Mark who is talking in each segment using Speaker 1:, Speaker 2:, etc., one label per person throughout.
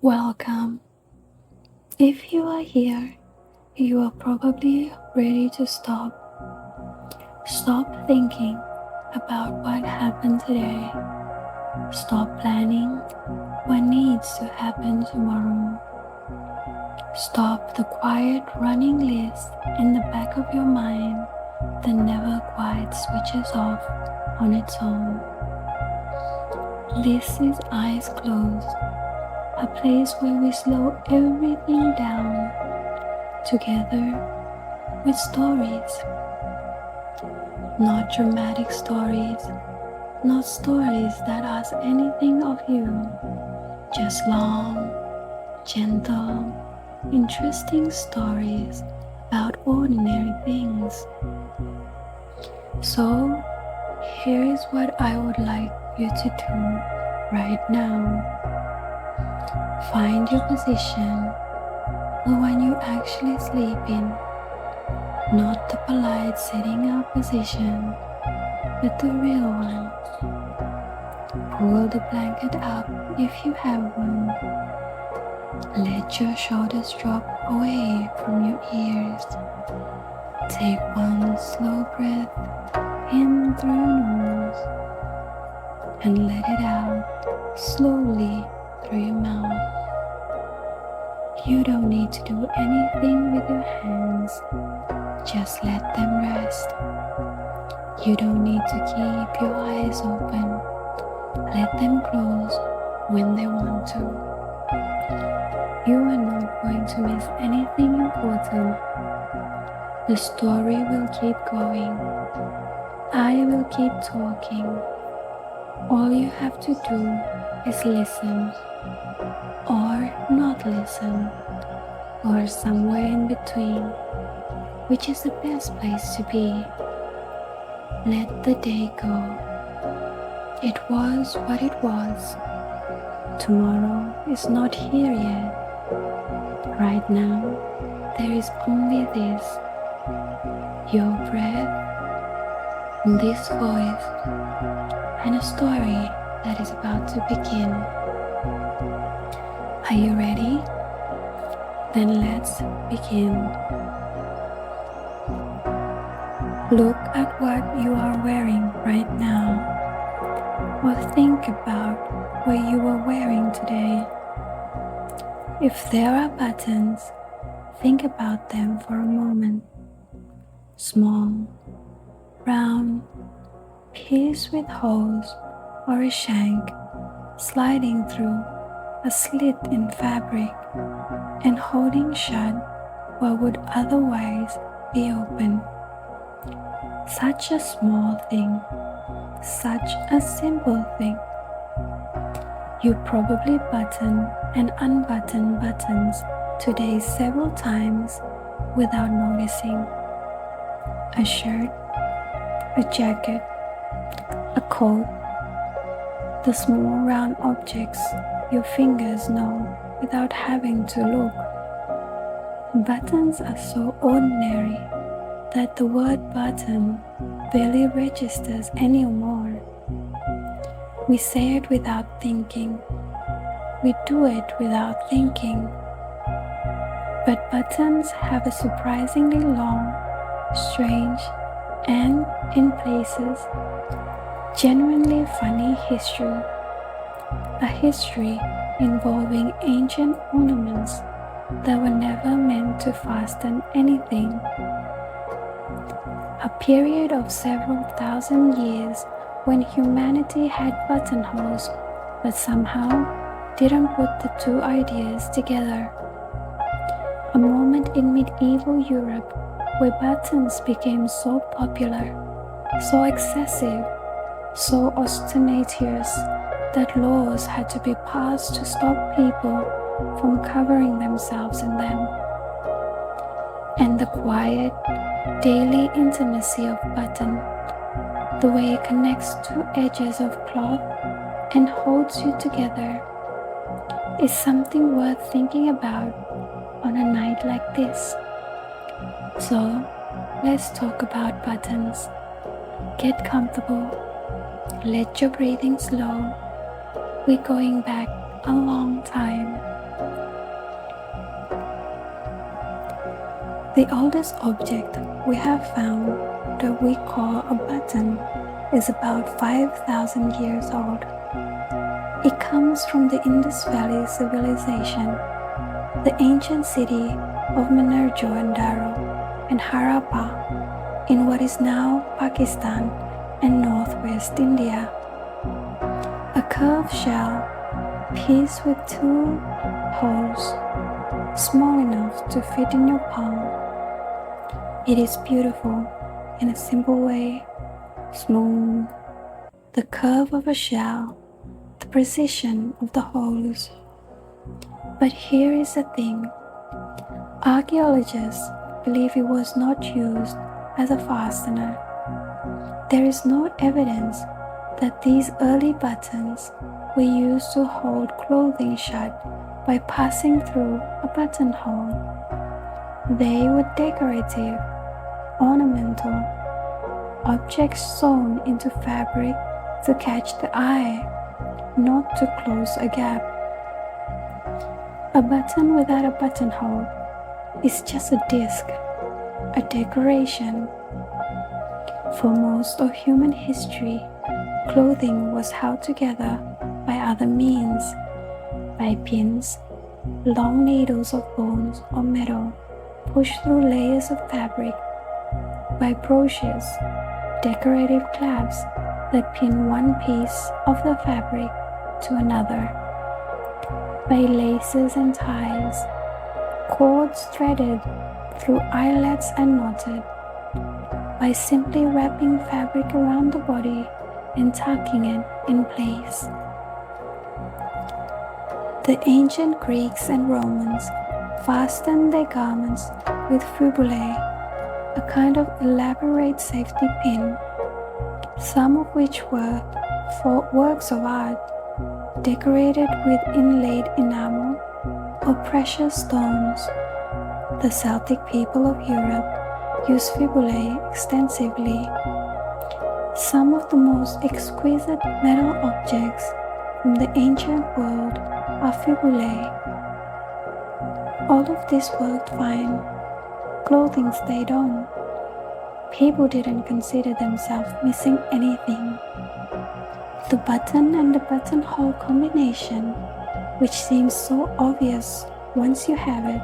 Speaker 1: Welcome. If you are here, you are probably ready to stop. Stop thinking about what happened today. Stop planning what needs to happen tomorrow. Stop the quiet running list in the back of your mind that never quite switches off on its own. This is eyes closed, a place where we slow everything down together with stories. Not dramatic stories, not stories that ask anything of you, just long, gentle, interesting stories about ordinary things. So, here is what I would like you to do right now. Find your position, the one you actually sleep in, not the polite sitting up position, but the real one. Pull the blanket up if you have one. Let your shoulders drop away from your ears. Take one slow breath in through your nose and let it out slowly through your mouth. You don't need to do anything with your hands, just let them rest. You don't need to keep your eyes open, let them close when they want to. You are not going to miss anything important. The story will keep going. I will keep talking. All you have to do is listen, or not listen, or somewhere in between, which is the best place to be. Let the day go. It was what it was. Tomorrow is not here yet. Right now, there is only this, your breath, this voice, and a story that is about to begin. Are you ready? Then let's begin. Look at what you are wearing right now, or think about what you are wearing today. If there are buttons, think about them for a moment. Small, round, piece with holes or a shank sliding through a slit in fabric and holding shut what would otherwise be open. Such a small thing, such a simple thing. You probably button and unbutton buttons today several times without noticing. A shirt, a jacket, a coat, the small round objects your fingers know without having to look. Buttons are so ordinary that the word button barely registers anymore. We say it without thinking. We do it without thinking. But buttons have a surprisingly long, strange, and, in places, genuinely funny history. A history involving ancient ornaments that were never meant to fasten anything. A period of several thousand years when humanity had buttonholes but somehow didn't put the two ideas together. A moment in medieval Europe where buttons became so popular, so excessive, so ostentatious that laws had to be passed to stop people from covering themselves in them. And the quiet, daily intimacy of button, the way it connects two edges of cloth and holds you together, is something worth thinking about on a night like this. So, let's talk about buttons. Get comfortable. Let your breathing slow. We're going back a long time. The oldest object we have found that we call a button is about 5,000 years old. It comes from the Indus Valley civilization, the ancient city of Mohenjo-daro and Harappa in what is now Pakistan and northwest India. A curved shell, piece with two holes, small enough to fit in your palm. It is beautiful in a simple way, smooth, the curve of a shell, the precision of the holes. But here is the thing. Archaeologists believe it was not used as a fastener. There is no evidence that these early buttons were used to hold clothing shut by passing through a buttonhole. They were decorative, ornamental, objects sewn into fabric to catch the eye, not to close a gap. A button without a buttonhole is just a disc, a decoration. For most of human history, clothing was held together by other means, by pins, long needles of bones or metal pushed through layers of fabric, by broches, decorative clasps that pin one piece of the fabric to another, by laces and ties, cords threaded through eyelets and knotted, by simply wrapping fabric around the body and tucking it in place. The ancient Greeks and Romans fastened their garments with fibulae, a kind of elaborate safety pin, some of which were for works of art, decorated with inlaid enamel or precious stones. The Celtic people of Europe used fibulae extensively. Some of the most exquisite metal objects from the ancient world are fibulae. All of this worked fine. Clothing stayed on. People didn't consider themselves missing anything. The button and the buttonhole combination, which seems so obvious once you have it,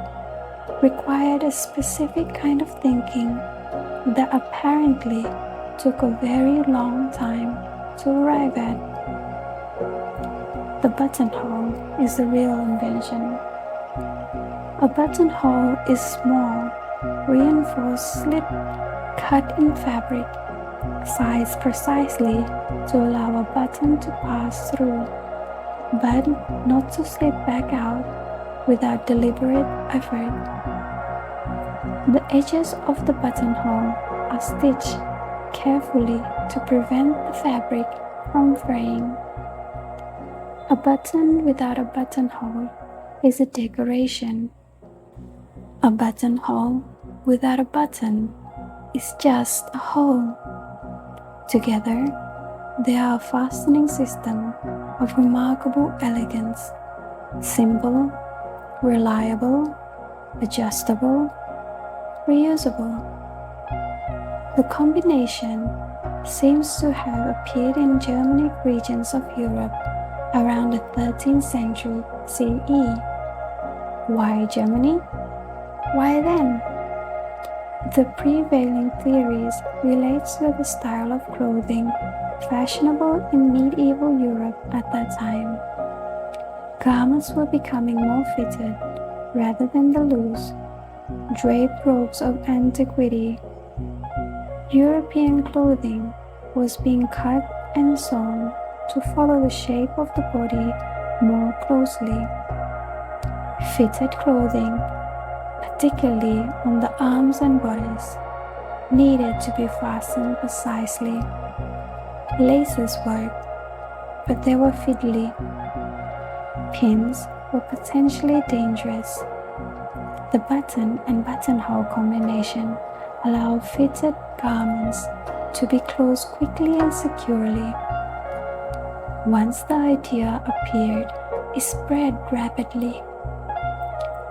Speaker 1: required a specific kind of thinking that apparently took a very long time to arrive at. The buttonhole is the real invention. A buttonhole is small, reinforced slit cut in fabric, sized precisely to allow a button to pass through, but not to slip back out without deliberate effort. The edges of the buttonhole are stitched carefully to prevent the fabric from fraying. A button without a buttonhole is a decoration. A buttonhole without a button is just a hole. Together, they are a fastening system of remarkable elegance, simple, reliable, adjustable, reusable. The combination seems to have appeared in Germanic regions of Europe around the 13th century CE. Why Germany? Why then? The prevailing theories relate to the style of clothing fashionable in medieval Europe at that time. Garments were becoming more fitted rather than the loose, draped robes of antiquity. European clothing was being cut and sewn to follow the shape of the body more closely. Fitted clothing, particularly on the arms and bodice, needed to be fastened precisely. Laces worked, but they were fiddly. Pins were potentially dangerous. The button and buttonhole combination allowed fitted garments to be closed quickly and securely. Once the idea appeared, it spread rapidly.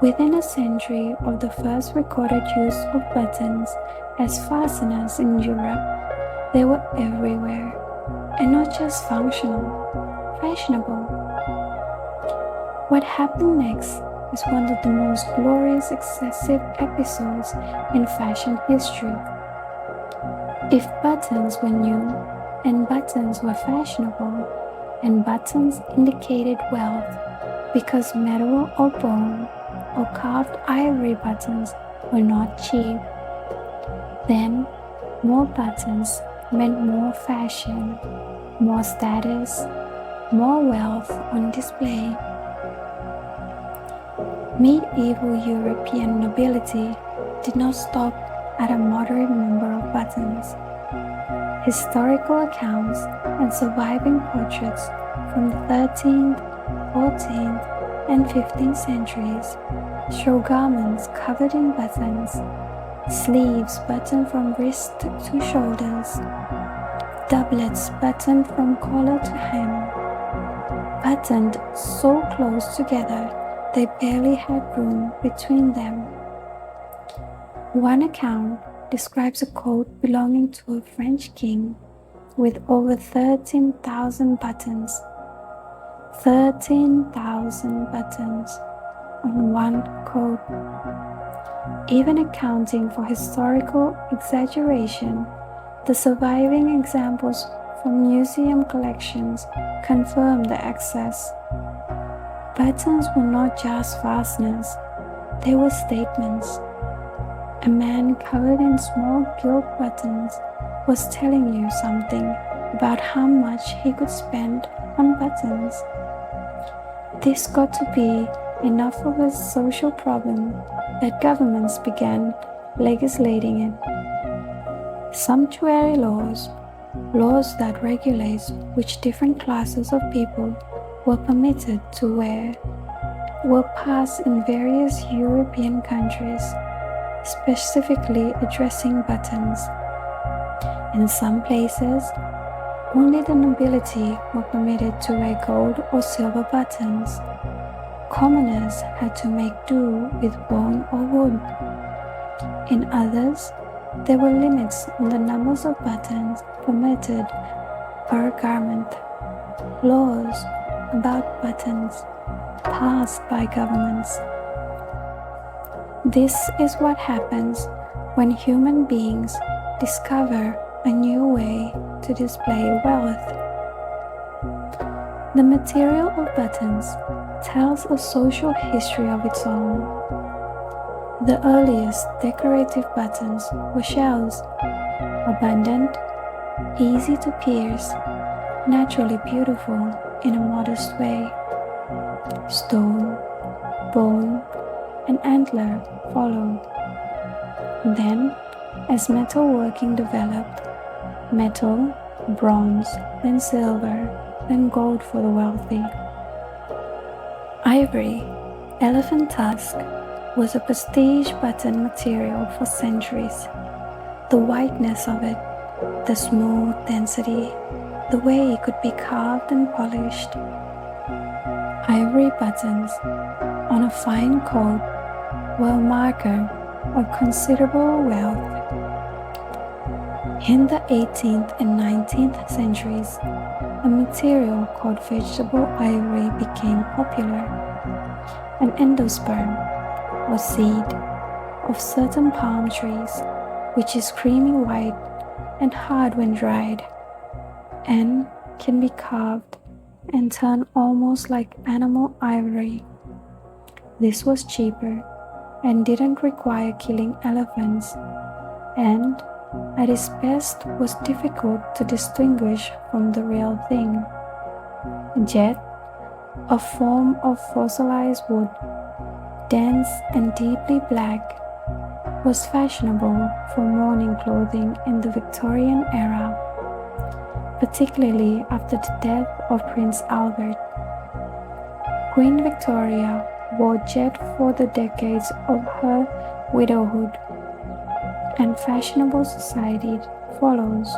Speaker 1: Within a century of the first recorded use of buttons as fasteners in Europe, they were everywhere, and not just functional, fashionable. What happened next is one of the most glorious excessive episodes in fashion history. If buttons were new, and buttons were fashionable, and buttons indicated wealth because metal or bone or carved ivory buttons were not cheap, then more buttons meant more fashion, more status, more wealth on display. Medieval European nobility did not stop at a moderate number of buttons. Historical accounts and surviving portraits from the 13th, 14th, and 15th centuries show garments covered in buttons, sleeves buttoned from wrist to shoulders, doublets buttoned from collar to hem, buttoned so close together they barely had room between them. One account describes a coat belonging to a French king with over 13,000 buttons. 13,000 buttons on one coat. Even accounting for historical exaggeration, the surviving examples from museum collections confirm the excess. Buttons were not just fasteners, they were statements. A man covered in small gilt buttons was telling you something about how much he could spend on buttons. This got to be enough of a social problem that governments began legislating it. Sumptuary laws, laws that regulate which different classes of people were permitted to wear, were passed in various European countries, specifically addressing buttons. In some places, only the nobility were permitted to wear gold or silver buttons. Commoners had to make do with bone or wood. In others, there were limits on the numbers of buttons permitted per garment. Laws about buttons passed by governments. This is what happens when human beings discover a new way to display wealth. The material of buttons tells a social history of its own. The earliest decorative buttons were shells, abundant, easy to pierce, naturally beautiful in a modest way. Stone, bone, and antler followed. Then, as metalworking developed, metal, bronze, then silver, then gold for the wealthy. Ivory, elephant tusk, was a prestige button material for centuries. The whiteness of it, the smooth density, the way it could be carved and polished. Ivory buttons on a fine coat were a marker of considerable wealth. In the 18th and 19th centuries, a material called vegetable ivory became popular. An endosperm, or seed, of certain palm trees, which is creamy white and hard when dried, and can be carved and turned almost like animal ivory. This was cheaper and didn't require killing elephants, and at its best was difficult to distinguish from the real thing. Jet, a form of fossilized wood, dense and deeply black, was fashionable for mourning clothing in the Victorian era, particularly after the death of Prince Albert. Queen Victoria wore jet for the decades of her widowhood, and fashionable society follows.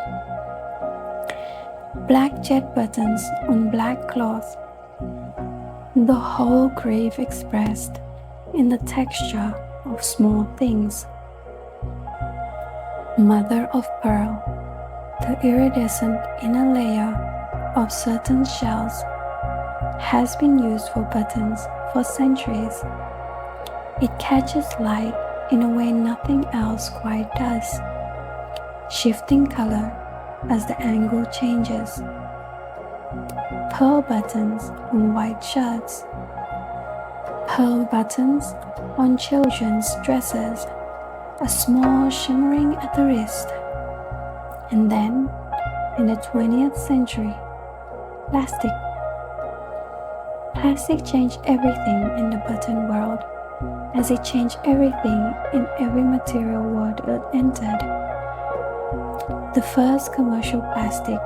Speaker 1: Black jet buttons on black cloth, the whole grief expressed in the texture of small things. Mother of pearl, the iridescent inner layer of certain shells, has been used for buttons for centuries. It catches light in a way nothing else quite does, shifting color as the angle changes. Pearl buttons on white shirts, pearl buttons on children's dresses, a small shimmering at the wrist. And then, in the 20th century, plastic. Plastic changed everything in the button world, as it changed everything in every material world it entered. The first commercial plastic,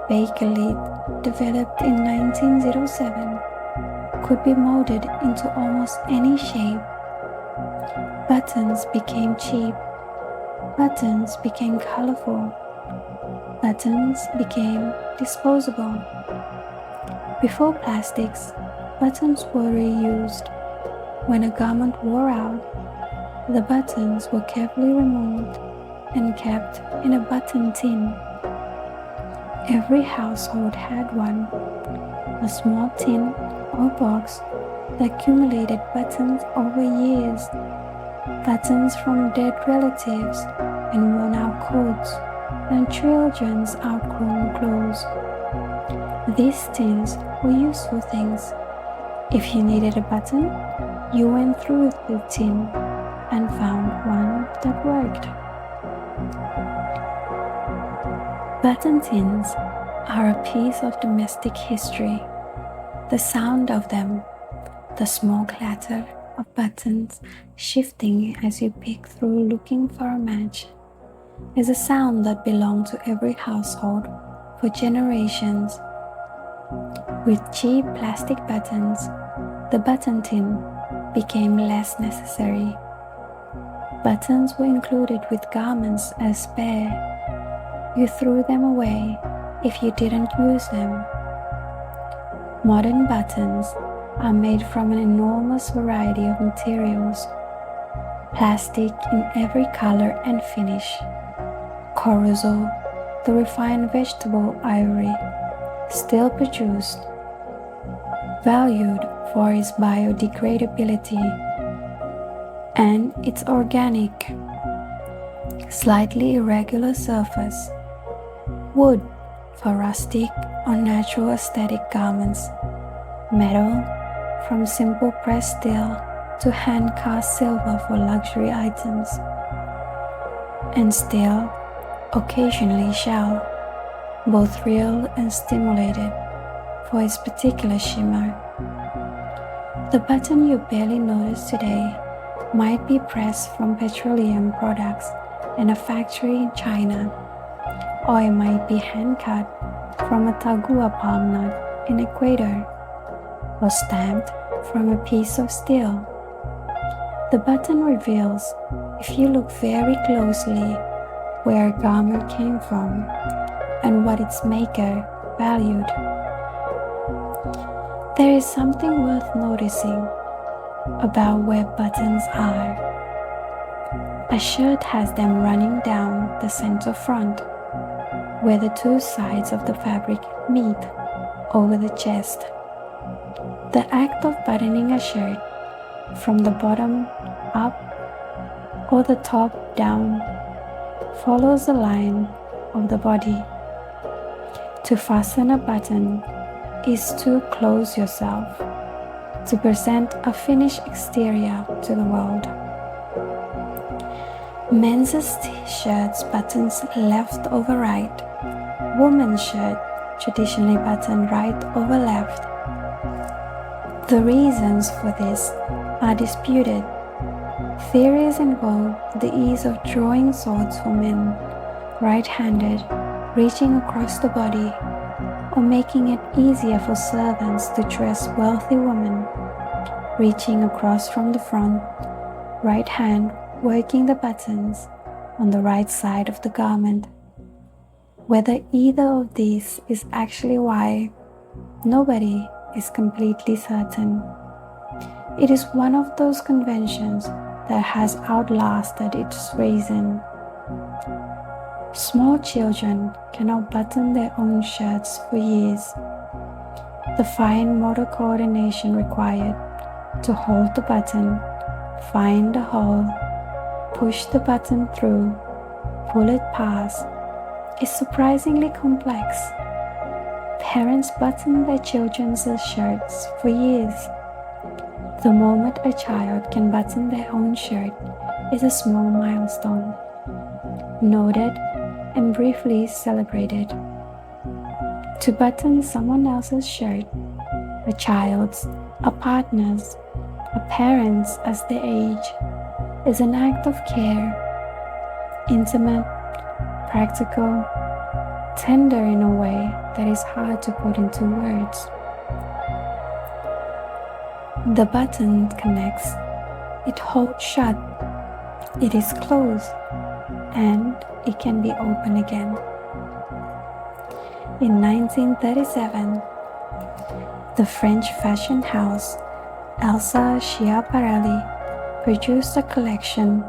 Speaker 1: Bakelite, developed in 1907, could be molded into almost any shape. Buttons became cheap. Buttons became colorful. Buttons became disposable. Before plastics, buttons were reused. When a garment wore out, the buttons were carefully removed and kept in a button tin. Every household had one, a small tin or box that accumulated buttons over years, buttons from dead relatives and worn-out coats and children's outgrown clothes. These tins were useful things. If you needed a button, you went through the tin and found one that worked. Button tins are a piece of domestic history. The sound of them, the small clatter of buttons shifting as you pick through looking for a match, is a sound that belonged to every household for generations. With cheap plastic buttons, the button tin became less necessary. Buttons were included with garments as spare. You threw them away if you didn't use them. Modern buttons are made from an enormous variety of materials, plastic in every color and finish. Corozal, the refined vegetable ivory, still produced, valued for its biodegradability and its organic, slightly irregular surface. Wood for rustic or natural aesthetic garments. Metal from simple pressed steel to hand-cast silver for luxury items. And steel, occasionally shell, both real and stimulated for its particular shimmer. The button you barely notice today might be pressed from petroleum products in a factory in China, or it might be hand-cut from a tagua palm nut in Ecuador, or stamped from a piece of steel. The button reveals, if you look very closely, where a garment came from and what its maker valued. There is something worth noticing about where buttons are. A shirt has them running down the center front, where the two sides of the fabric meet over the chest. The act of buttoning a shirt from the bottom up or the top down follows the line of the body. To fasten a button is to close yourself, to present a finished exterior to the world. Men's shirts buttons left over right, women's shirt traditionally buttoned right over left. The reasons for this are disputed. Theories involve the ease of drawing swords for men, right-handed, reaching across the body, or making it easier for servants to dress wealthy women, reaching across from the front, right hand working the buttons on the right side of the garment. Whether either of these is actually why, nobody is completely certain. It is one of those conventions that has outlasted its reason. Small children cannot button their own shirts for years. The fine motor coordination required to hold the button, find the hole, push the button through, pull it past, is surprisingly complex. Parents button their children's shirts for years. The moment a child can button their own shirt is a small milestone, noted and briefly celebrated. To button someone else's shirt, a child's, a partner's, a parent's as they age, is an act of care, intimate, practical, tender in a way that is hard to put into words. The button connects, it holds shut, it is closed, and it can be opened again. In 1937, the French fashion house Elsa Schiaparelli produced a collection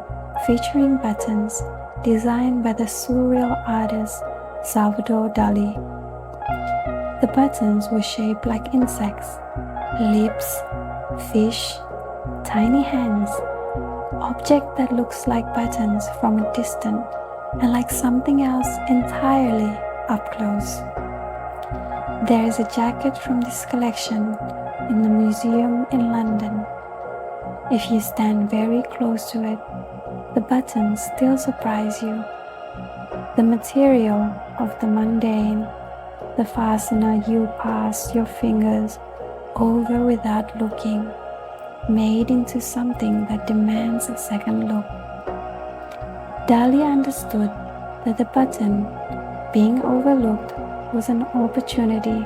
Speaker 1: featuring buttons designed by the surreal artist Salvador Dali. The buttons were shaped like insects, lips, fish, tiny hands, object that looks like buttons from a distance and like something else entirely up close. There is a jacket from this collection in the museum in London. If you stand very close to it, the buttons still surprise you. The material of the mundane, the fastener you pass your fingers over without looking, made into something that demands a second look. Dali understood that the button, being overlooked, was an opportunity,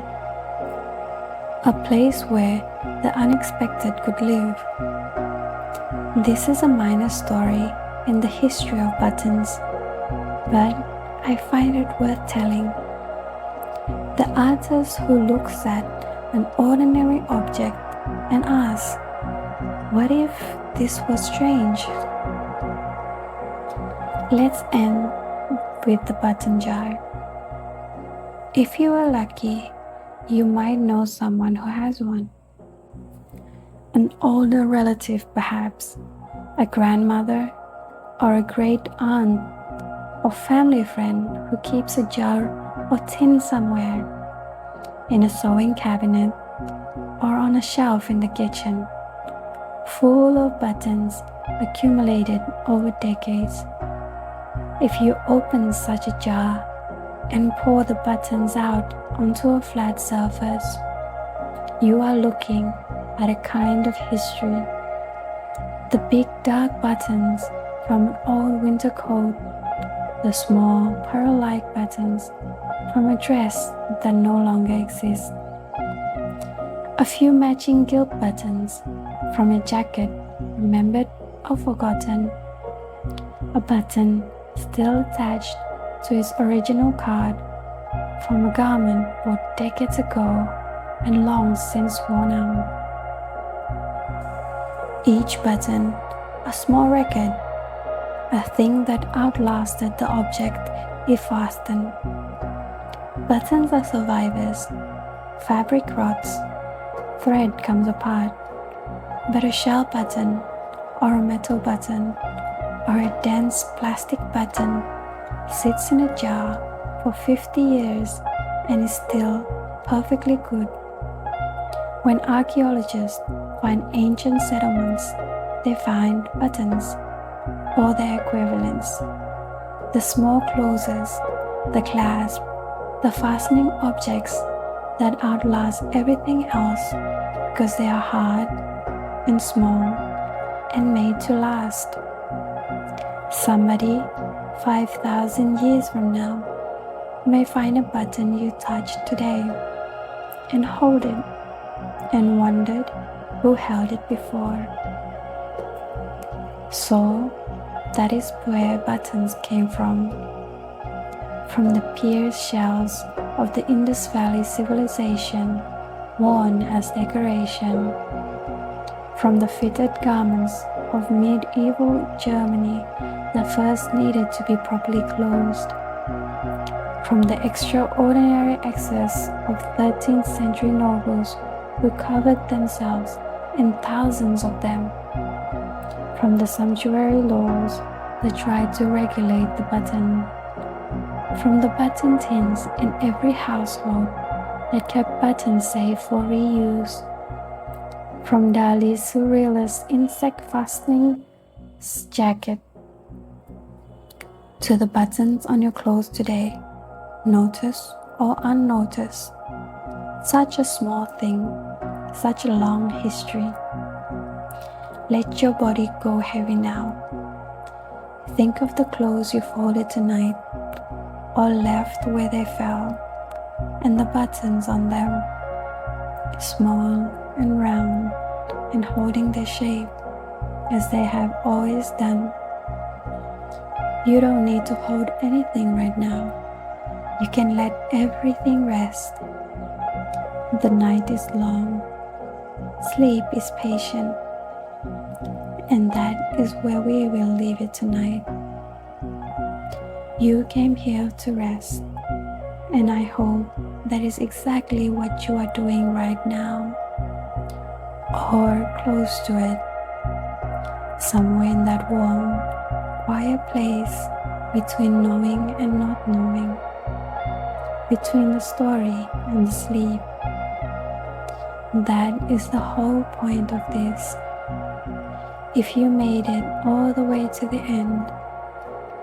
Speaker 1: a place where the unexpected could live. This is a minor story in the history of buttons, but I find it worth telling. The artist who looks at an ordinary object and asks, what if this was strange? Let's end with the button jar. If you are lucky, you might know someone who has one. An older relative perhaps, a grandmother or a great aunt or family friend who keeps a jar or tin somewhere, in a sewing cabinet or on a shelf in the kitchen, full of buttons accumulated over decades. If you open such a jar and pour the buttons out onto a flat surface, you are looking at a kind of history. The big dark buttons from an old winter coat, the small pearl-like buttons from a dress that no longer exists, a few matching gilt buttons from a jacket remembered or forgotten, a button still attached to its original card from a garment bought decades ago and long since worn out. Each button, a small record, a thing that outlasted the object it fastened. Buttons are survivors. Fabric rots, thread comes apart, but a shell button or a metal button or a dense plastic button sits in a jar for 50 years and is still perfectly good. When archaeologists find ancient settlements, they find buttons or their equivalents. The small closes, the clasp, the fastening objects that outlast everything else because they are hard and small and made to last. Somebody 5,000 years from now may find a button you touched today and hold it and wondered who held it before. So that is where buttons came from the pierced shells of the Indus Valley civilization worn as decoration, from the fitted garments of medieval Germany that first needed to be properly closed, from the extraordinary excess of 13th century nobles who covered themselves in thousands of them, from the sumptuary laws that tried to regulate the button, from the button tins in every household that kept buttons safe for reuse, from Dali's surrealist insect fastening jacket to the buttons on your clothes today, noticed or unnoticed. Such a small thing, such a long history. Let your body go heavy now. Think of the clothes you folded tonight or left where they fell, and the buttons on them, small and round and holding their shape as they have always done. You don't need to hold anything right now. You can let everything rest. The night is long. Sleep is patient. And that is where we will leave it tonight. You came here to rest, and I hope that is exactly what you are doing right now, or close to it, somewhere in that warm, quiet place between knowing and not knowing, between the story and the sleep. That is the whole point of this. If you made it all the way to the end,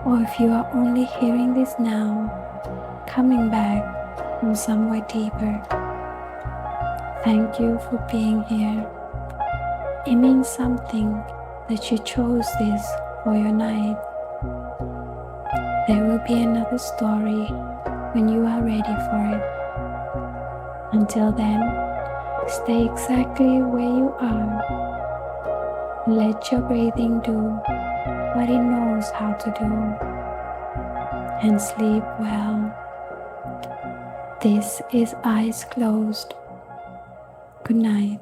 Speaker 1: or if you are only hearing this now, coming back from somewhere deeper, thank you for being here. It means something that you chose this for your night. There will be another story when you are ready for it. Until then, stay exactly where you are. Let your breathing do what it knows how to do, and sleep well. This is Eyes Closed. Good night.